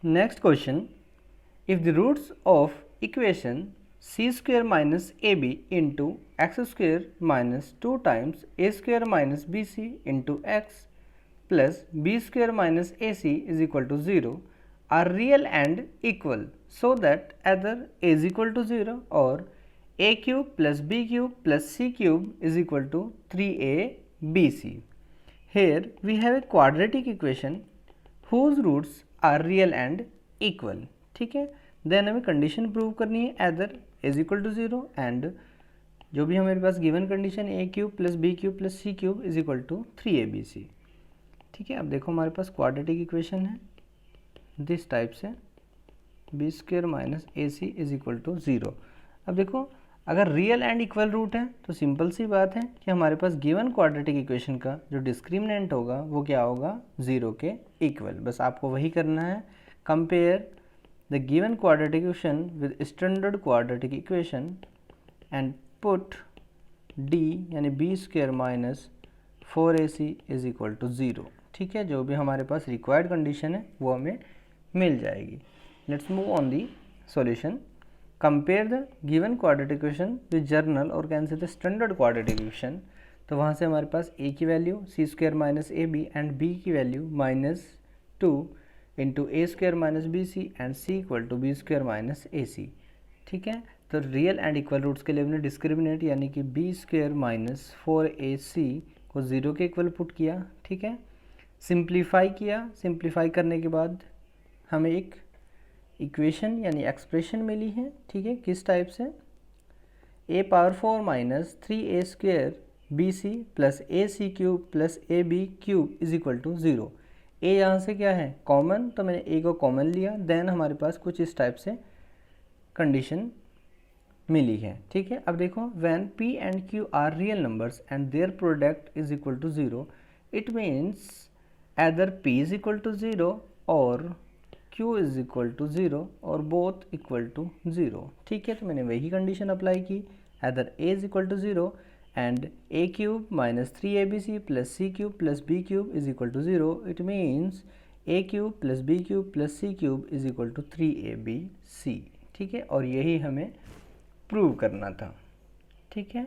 Next question, if the roots of equation c square minus ab into x square minus 2 times a square minus bc into x plus b square minus ac is equal to 0 are real and equal, so that either a is equal to 0 or a cube plus b cube plus c cube is equal to 3abc. Here we have a quadratic equation whose roots are real and equal. ठीक है, then हमें condition prove करनी है either is equal to 0 and जो भी हमारे पास given condition a cube plus B cube plus C cube is equal to 3abc. ठीक है, अब देखो हमारे पास क्वाड्रेटिक इक्वेशन है दिस टाइप से B square minus A C is equal to 0. अब देखो अगर रियल एंड इक्वल रूट है तो सिंपल सी बात है कि हमारे पास गिवन क्वाड्रेटिक इक्वेशन का जो डिस्क्रिमिनेंट होगा वो क्या होगा, 0 के इक्वल. बस आपको वही करना है, compare the given quadratic equation with standard quadratic equation and put d यानी b square minus 4ac is equal to 0. ठीक है, जो भी हमारे पास रिक्वायर्ड कंडीशन है वो हमें मिल जाएगी. Let's move on the solution. Compare the given quadratic equation with general और can say the standard quadratic equation. तो वहाँ से हमारे पास a की value c square minus A B and b की value -2 into A square minus B C and C equal to B square minus A C. ठीक है, तो रियल एंड इक्वल रूट्स के लिए हमने डिस्क्रिमिनेट यानी कि बी स्क्वायर माइनस 4ac को 0 के इक्वल पुट किया. ठीक है, सिंप्लीफाई किया. सिंप्लीफाई करने के बाद हमें एक इक्वेशन यानी एक्सप्रेशन मिली है. ठीक है, किस टाइप से, a power 4 minus 3a square b c plus a c cube plus a b cube is equal to 0. ए यहाँ से क्या है, कॉमन, तो मैंने ए को कॉमन लिया. देन हमारे पास कुछ इस टाइप से कंडीशन मिली है. ठीक है, अब देखो when p and q are real numbers and their product is equal to 0, it means either p is equal to 0 और q इज इक्वल टू 0 और बोथ इक्वल टू 0. ठीक है, तो मैंने वही कंडीशन अप्लाई की, either a is equal to 0 and a cube minus 3abc plus c cube plus b cube is equal to 0. It means a cube plus b cube plus c cube is equal to 3abc. ठीक है, और यही हमें prove करना था. ठीक है.